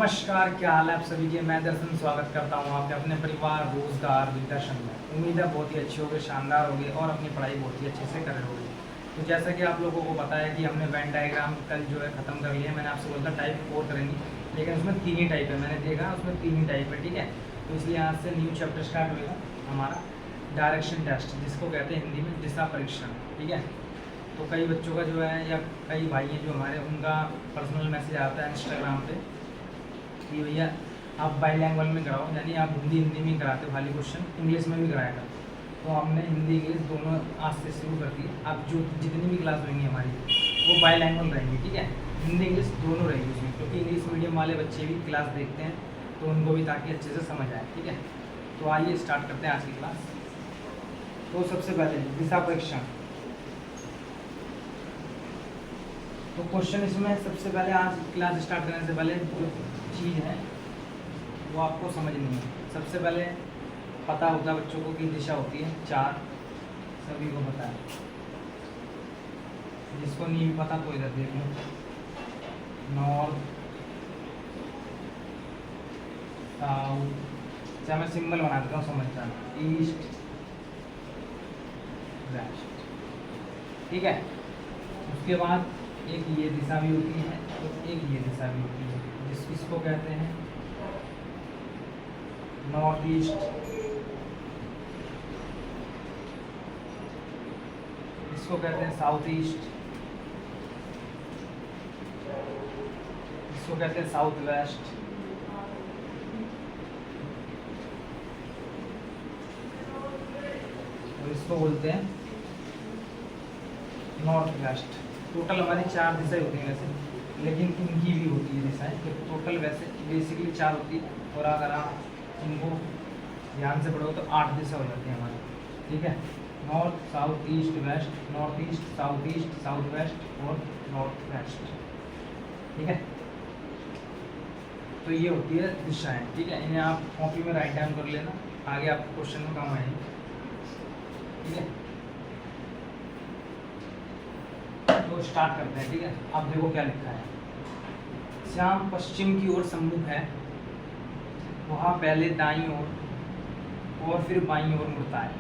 नमस्कार, क्या हाल है आप सभी के। मैं दर्शन स्वागत करता हूँ आपके अपने परिवार रोजगार विदर्शन में। उम्मीद है बहुत ही अच्छे होंगे, शानदार होंगे और अपनी पढ़ाई बहुत ही अच्छे से कर रहे होंगे। तो जैसा कि आप लोगों को पता है कि हमने वेन डायग्राम कल जो है ख़त्म कर लिया। मैंने आपसे बोला था टाइप 4 करेंगे, लेकिन उसमें 3 ही टाइप है। मैंने देखा उसमें 3 ही टाइप है, ठीक है। तो इसलिए आज से न्यू चैप्टर स्टार्ट होगा हमारा डायरेक्शन टेस्ट, जिसको कहते हैं हिंदी में दिशा परीक्षण, ठीक है। तो कई बच्चों का जो है या कई भाई हैं जो हमारे, उनका पर्सनल मैसेज आता है इंस्टाग्राम पे कि भैया आप बाईलैंग्वेज में कराओ, यानी आप हिंदी में कराते हो, खाली क्वेश्चन इंग्लिश में भी कराया था। तो हमने हिंदी इंग्लिश दोनों आज से शुरू कर दी। अब जो जितनी भी क्लास होंगी हमारी वो बाईलैंग्वेज रहेंगी, ठीक है। हिंदी इंग्लिश दोनों रहेगी उसमें, क्योंकि इंग्लिश मीडियम वाले बच्चे भी क्लास देखते हैं तो उनको भी ताकि अच्छे से समझ आए, ठीक है। तो आइए स्टार्ट करते हैं आज की क्लास। तो सबसे पहले दिशा परीक्षण। तो क्वेश्चन इसमें सबसे पहले आज क्लास स्टार्ट करने से पहले जो चीज़ है वो आपको समझनी है। सबसे पहले पता होता है बच्चों को कि दिशा होती है 4, सभी को पता है। जिसको नहीं भी पता तो इधर देख लो, नॉर्थ साउथ, चाहे मैं सिंबल बना देता हूँ समझता हूँ, ईस्ट वेस्ट, ठीक है। उसके बाद एक ये दिशा भी होती है और एक ये दिशा भी होती है, इसको कहते हैं नॉर्थ ईस्ट, इसको कहते हैं साउथ ईस्ट, इसको कहते हैं साउथ वेस्ट, और इसको बोलते हैं नॉर्थ वेस्ट। टोटल हमारी 4 दिशाएं होती हैं वैसे, लेकिन इनकी भी होती है दिशाएं। तो टोटल वैसे बेसिकली 4 होती है, और अगर आप इनको ध्यान से पढ़ो तो 8 दिशा हो जाती है हमारी, ठीक है। North south east west, north east south west और नॉर्थ वेस्ट, ठीक है। तो ये होती है दिशाएं, ठीक है। इन्हें आप कॉपी में राइट डाउन कर लेना, आगे आपको क्वेश्चन में काम आएंगे, ठीक है। तो स्टार्ट करते हैं, ठीक है। अब देखो क्या लिखा है। श्याम पश्चिम की ओर सम्मुख है, वह पहले दाईं ओर और फिर बाईं ओर मुड़ता है।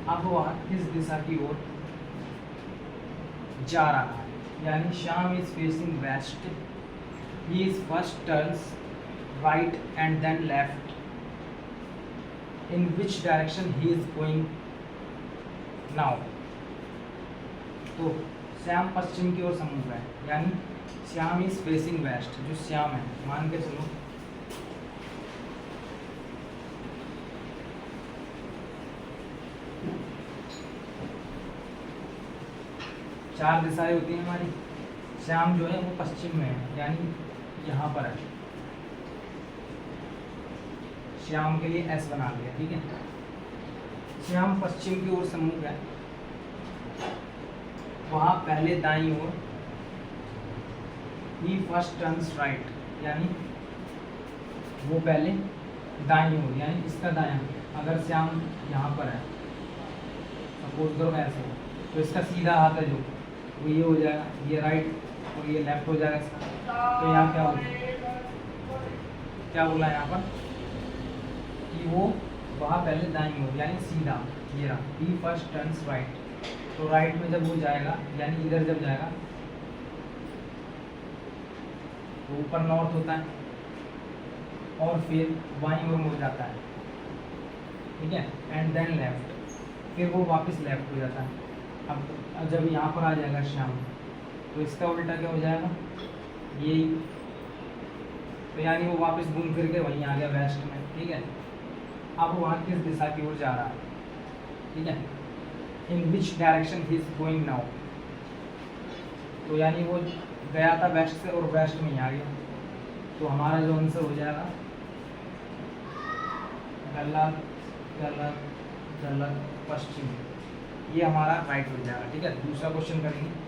अब वह किस दिशा की ओर जा रहा है? यानी Shyam is facing west, he is first turns right and then left. In which direction he is going now? तो श्याम पश्चिम की ओर सम्मुख है, यानी श्याम इज फेसिंग वेस्ट। जो श्याम है, मान के चलो चार दिशाएं होती हैं हमारी। श्याम जो है वो पश्चिम में है, यानी यहाँ पर है। श्याम के लिए एस बना दिया, ठीक है। श्याम पश्चिम की ओर सम्मुख है, वहाँ पहले दाईं ओर, ही फर्स्ट टर्न्स राइट, यानी वो पहले दाईं ओर, यानी इसका दायां। अगर श्याम यहाँ पर है, सपोज करो ऐसे, तो इसका सीधा हाथ है जो वो ये हो जाएगा, ये राइट और ये लेफ्ट हो जाएगा इसका। तो यहाँ क्या बोला यहाँ पर कि वो वहाँ पहले दाईं ओर, यानी सीधा, ये रहा, ही फर्स्ट टर्न्स राइट। तो राइट में जब वो जाएगा, यानी इधर जब जाएगा तो ऊपर नॉर्थ होता है और फिर बाईं ओर मुड़ जाता है, ठीक है। एंड देन लेफ्ट, फिर वो वापस लेफ्ट हो जाता है। अब जब यहाँ पर आ जाएगा श्याम, तो इसका उल्टा क्या हो जाएगा, यही। तो यानी वो वापस घूम फिर के वहीं आ गया वेस्ट में, ठीक है। अब वहाँ किस दिशा की ओर जा रहा है, ठीक है। In which direction he is going now? तो यानी वो गया था वेस्ट से और वेस्ट में ही आ गया। तो हमारा जो आंसर हो जाएगा गलत गलत गलत पश्चिम, ये हमारा राइट हो जाएगा, ठीक है। दूसरा क्वेश्चन करेंगे।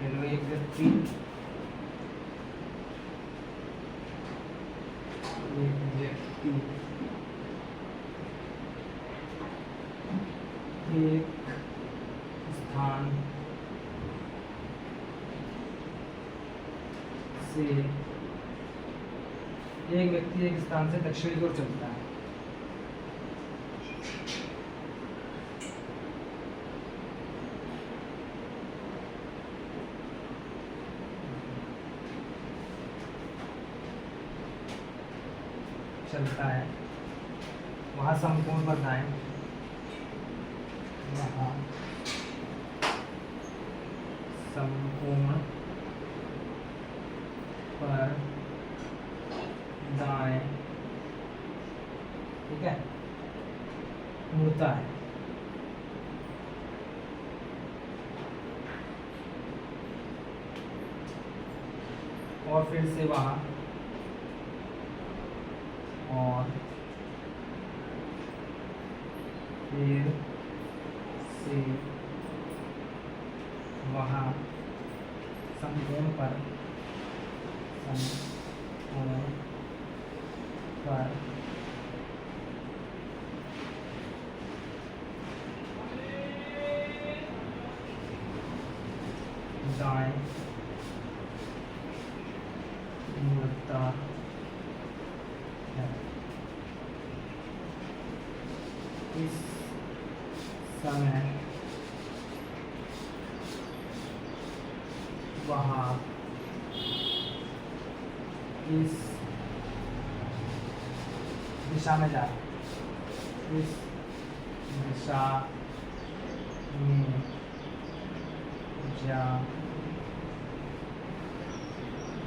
लो एक व्यक्ति एक स्थान से दक्षिण की ओर चलता है। वहाँ समकोण पर जाएं, वहाँ समकोण पर दाएं, ठीक है, मुड़ता है। और फिर से वहाँ और फिर से वहाँ समकोण पर दाएं मुड़ता है। इस समय वहाँ इस दिशा में जा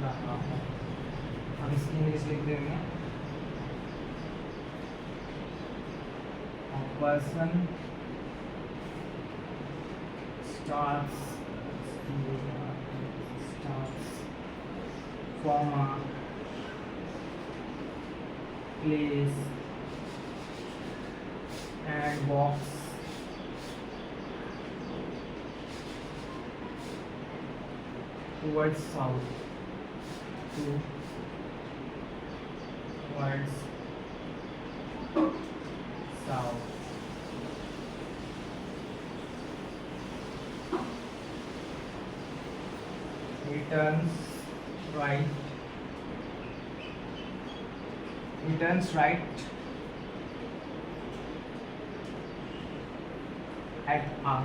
रहा हूँ। हम इसकी इंग्लिश लिख देंगे। Person starts from a place and walks towards south. He turns right at a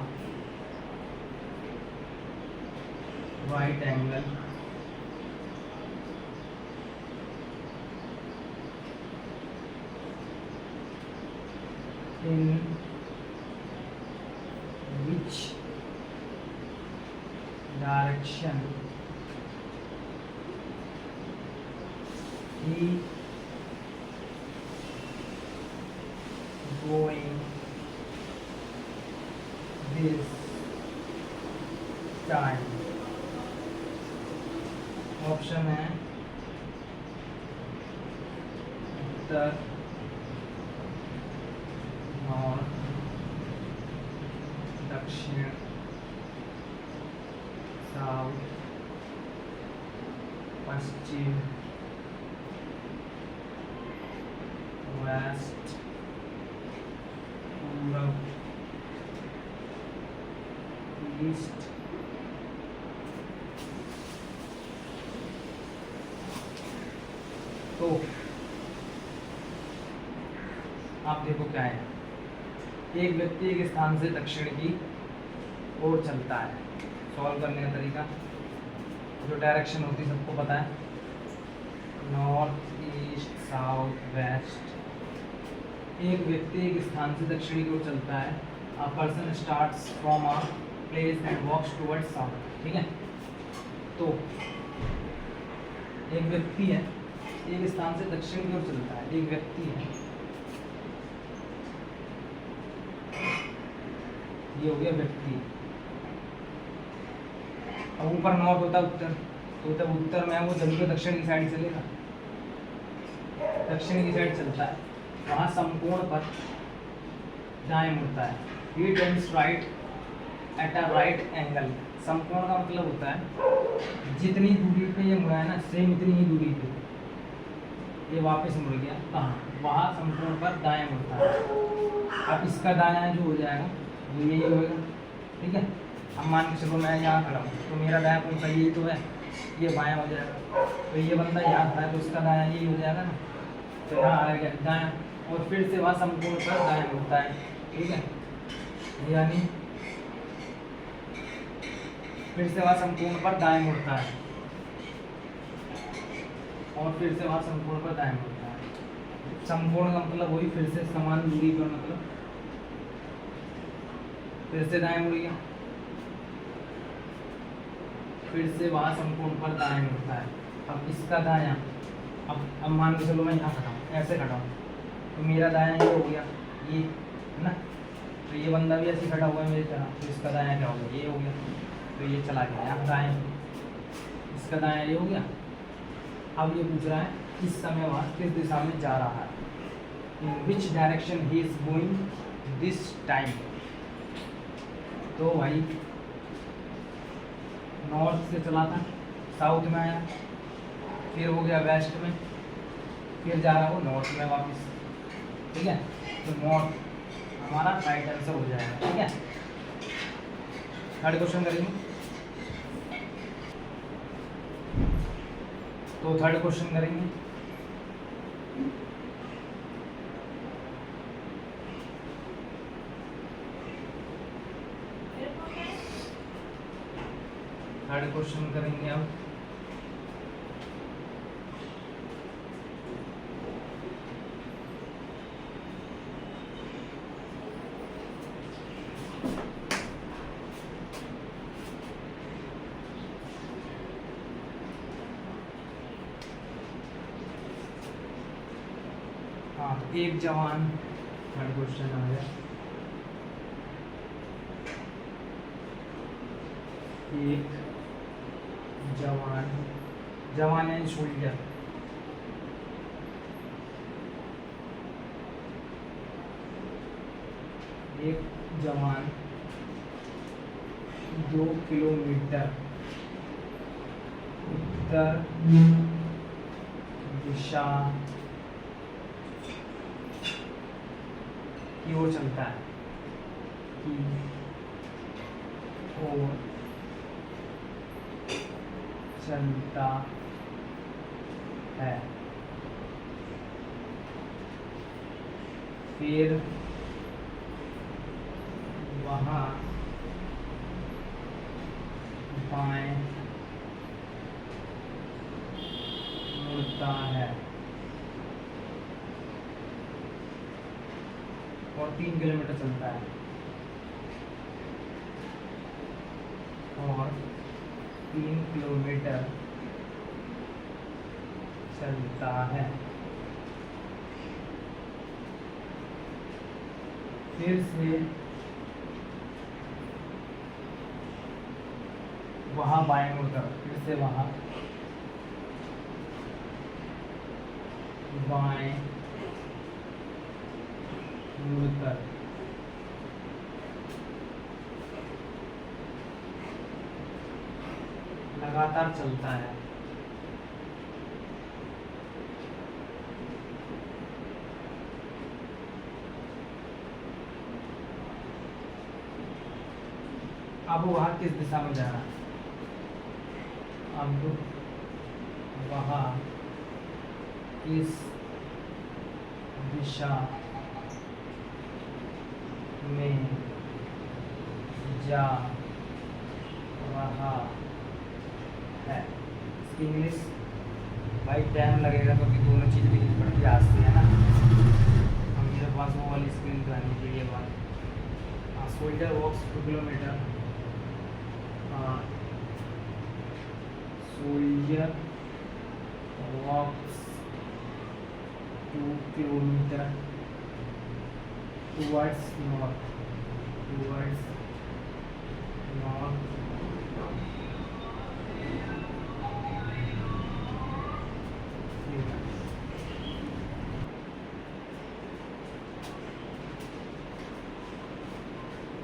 right angle in which direction he going this time. Option है उत्तर, नॉर्थ, दक्षिण, साउथ, पश्चिम, वेस्ट, पूरब, ईस्ट, तो आप देखो क्या है, एक व्यक्ति एक स्थान से दक्षिण की ओर चलता है। सॉल्व करने का तरीका, जो डायरेक्शन होती है सबको पता है, नॉर्थ, ईस्ट, साउथ, वेस्ट। एक व्यक्ति एक स्थान से दक्षिण की ओर चलता है। A person starts from a place and walks towards south, ठीक है। तो एक व्यक्ति है, एक स्थान से दक्षिण की ओर चलता है, एक व्यक्ति है, ये हो गया व्यक्ति। अब ऊपर नॉर्थ होता है उत्तर, तो जब उत्तर में है वो जरूर दक्षिण की साइड चलेगा, दक्षिण की साइड चलता है, वहाँ समकोण पर दाएं मुड़ता है। He turns right at a right angle. समकोण का मतलब होता है जितनी दूरी पे ये मुड़ा है ना, सेम इतनी ही दूरी पे ये वापस मुड़ गया, कहाँ, वहाँ समकोण पर दाएं मुड़ता है। अब इसका दायां जो हो जाएगा वो यही होगा, ठीक है। अब मान के चलो मैं यहाँ खड़ा हूँ तो मेरा दायां कौन सा, यही तो है, ये बायां हो जाएगा। तो ये बंदा यहाँ खड़ा है तो उसका दायां यही हो जाएगा ना, तो यहाँ आ गया दायां, और फिर से वहाँ समकोण पर दायां मुड़ता है, ठीक है। यानी फिर से वहाँ समकोण पर दाएं मुड़ता है, और फिर से वहाँ समकोण पर दाएं मुड़ता है। समकोण का मतलब वही, फिर से समान दूरी पर, मतलब फिर से दाएं मुड़ गया, फिर से वहाँ समकोण पर दाएं मुड़ता है। अब इसका दायां, अब मान के चलो मैं यहाँ खड़ा हूँ, ऐसे खड़ा हूँ, तो मेरा दायां ये हो गया, ये है ना, तो ये बंदा भी ऐसे खड़ा हुआ है मेरी तरह, तो इसका दायां क्या हो गया, ये हो गया, तो ये चला गया यहाँ दाएं, इसका दायां ये हो गया। अब ये पूछ रहा है इस समय वह किस दिशा में जा रहा है, in which direction he is going this time. तो भाई नॉर्थ से चला था, साउथ में आया, फिर हो गया वेस्ट में, फिर जा रहा हो नॉर्थ में वापस, ठीक है। तो नॉर्थ हमारा राइट आंसर हो जाएगा, ठीक है। थर्ड क्वेश्चन करेंगे, तो थर्ड क्वेश्चन करेंगे। थर्ड क्वेश्चन करेंगे हम, हाँ, तो एक जवान, थर्ड क्वेश्चन आ गया, एक जवान, जवान यानी सोल्जर, एक जवान 2 किलोमीटर उत्तर दिशा की ओर चलता है, की ओर चलता है, फिर वहाँ बाएं मुड़ता है और 3 किलोमीटर चलता है, और 3 किलोमीटर चलता है, फिर से वहाँ बाएं मुड़कर, फिर से वहाँ बाएं मुड़कर लगातार चलता है। अब वहाँ किस दिशा में जा रहा है, अब वहाँ इस दिशा में जा रहा है। इसकी इंग्लिश भाई टाइम लगेगा क्योंकि दोनों चीज़ भी पड़ती आती है ना, हम मेरे पास वो वाली स्क्रीन तो आने के लिए बात। Soldier walks 2 kilometre, soldier walks 2 kilometre towards north, towards north,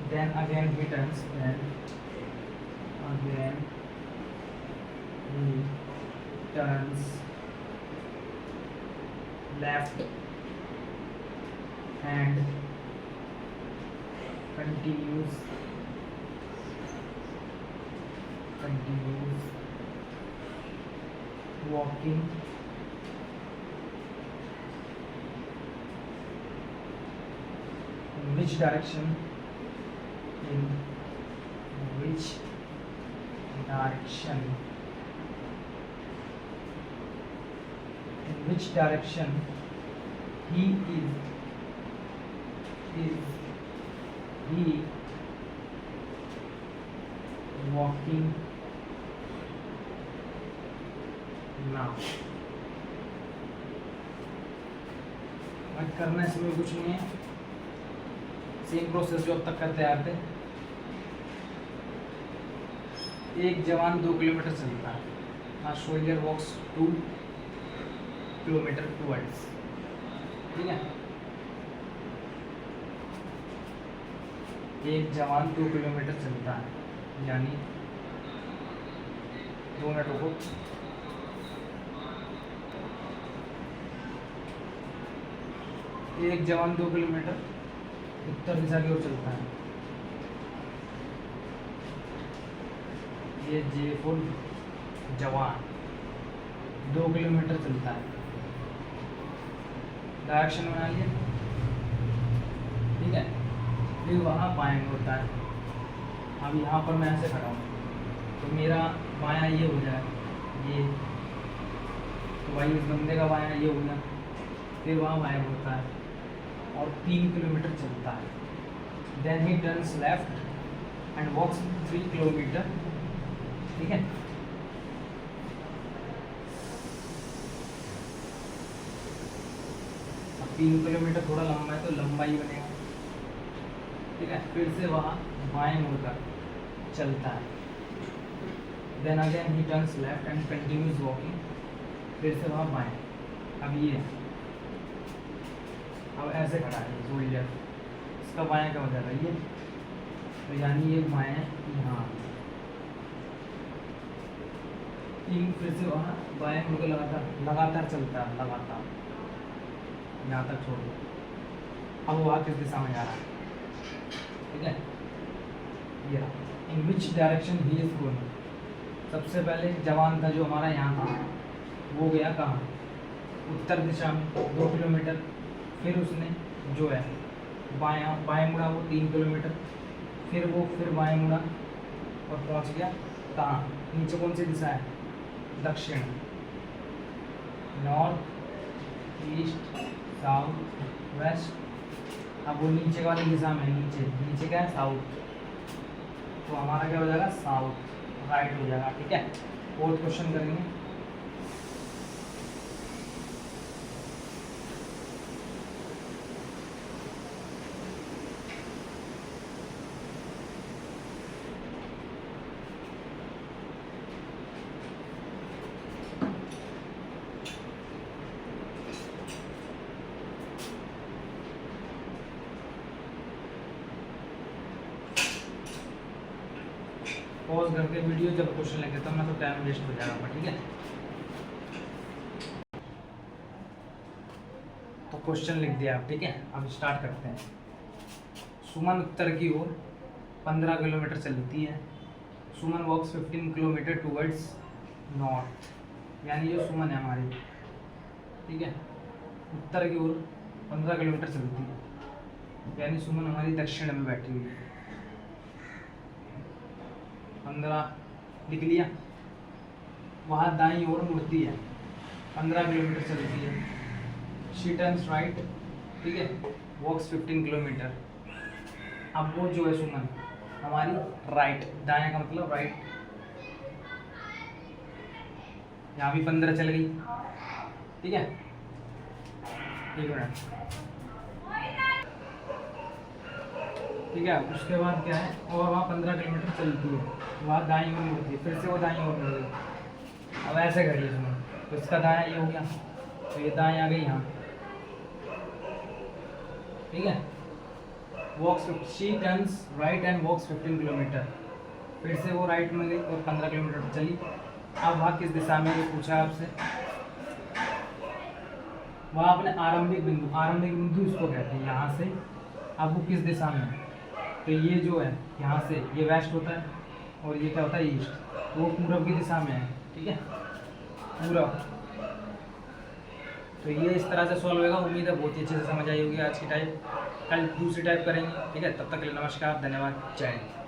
then again he turns then again he turns left and continues walking in which direction he walking now। करना इसमें कुछ नहीं है, सेम प्रोसेस जो अब तक करते आए थे। एक जवान 2 किलोमीटर चलता है। A soldier walks 2 kilometre towards, ठीक है। एक जवान 2 किलोमीटर चलता है, यानी 2 मिनट रुको। एक जवान 2 किलोमीटर उत्तर दिशा की ओर चलता है। ये जे फुल जवान 2 किलोमीटर चलता है, डायरेक्शन बना लिया, ठीक है। फिर वहाँ बाएं होता है। अब यहाँ पर मैं ऐसे खड़ा हूँ तो मेरा बायां ये हो जाए, ये तो भाई इस बंदे का बायां ये हो गया। फिर वहाँ बाएं होता है और 3 किलोमीटर चलता है। Then he turns left and walks 3 kilometre, ठीक है। अब 3 किलोमीटर थोड़ा लंबा है तो लंबा ही बनेगा, ठीक है। फिर से वहाँ बाएं मुड़कर चलता है। Then again he turns left and continues walking, फिर से वहाँ बाएं। अब ये अब ऐसे खड़ा है सोल्जर, इसका बायां क्या हो जाएगा ये, तो यानी ये बाएं यहाँ। फिर से वहाँ बाएं मुड़कर लगातार चलता है, लगातार यहाँ तक छोड़ दो। अब वहाँ किस दिशा में जा रहा है, ठीक है। ये in which direction he is going. सबसे पहले जवान था जो हमारा यहाँ था, वो गया कहाँ, उत्तर दिशा में 2 किलोमीटर। फिर उसने जो है बाएं मुड़ा, वो 3 किलोमीटर। फिर वो बाएं मुड़ा और पहुँच गया कहाँ, नीचे कौन सी दिशा है, दक्षिण, नॉर्थ ईस्ट साउथ वेस्ट। अब वो नीचे वाली दिशा में, नीचे क्या है, साउथ, तो हमारा क्या हो जाएगा, साउथ, राइट हो जाएगा, ठीक है। और क्वेश्चन करेंगे। पॉज करके वीडियो जब क्वेश्चन लेके तब ना तो टाइम वेस्ट हो जाएगा, ठीक है। तो क्वेश्चन लिख दिया आप, ठीक है। अब स्टार्ट करते हैं। सुमन उत्तर की ओर 15 किलोमीटर चलती है। सुमन वॉक्स 15 किलोमीटर टूवर्ड्स नॉर्थ, यानी जो सुमन है हमारी, ठीक है, उत्तर की ओर 15 किलोमीटर चलती है, यानी सुमन हमारी दक्षिण में बैठी हुई है। 15 लिख लिया। वहाँ दाईं ओर मुड़ती है, 15 किलोमीटर चलती है। शी टर्न्स राइट, ठीक है, वॉक्स 15 किलोमीटर। अब वो जो है सुमन हमारी राइट, दायां का मतलब राइट, यहाँ भी 15 चल गई, ठीक है। एक मिनट, ठीक है। उसके बाद क्या है, और वहाँ 15 किलोमीटर चलती है, वहाँ दाईं ओर मुड़ती है, फिर से वो दाईं ओर मुड़ गई। अब ऐसे खड़ी है सुमन, तो इसका दायां ये हो गया, तो ये दाएं आ गई यहाँ, ठीक है। Walks she turns right and walks 15 kilometre. फिर से वो राइट में गई और 15 किलोमीटर चली। अब वहाँ किस दिशा में, ये पूछा आपसे। वहाँ अपने आरंभिक बिंदु इसको कहते हैं यहाँ से। अब वो किस दिशा में है, तो ये जो है यहाँ से ये वेस्ट होता है और ये क्या होता है ईस्ट, तो वो पूरब की दिशा में है, ठीक है, पूरब। तो ये इस तरह से सॉल्व होगा। उम्मीद है बहुत ही अच्छे से समझ आई होगी आज की टाइप। कल दूसरी टाइप करेंगे, ठीक है। तब तक के लिए नमस्कार, धन्यवाद, जय हिंद।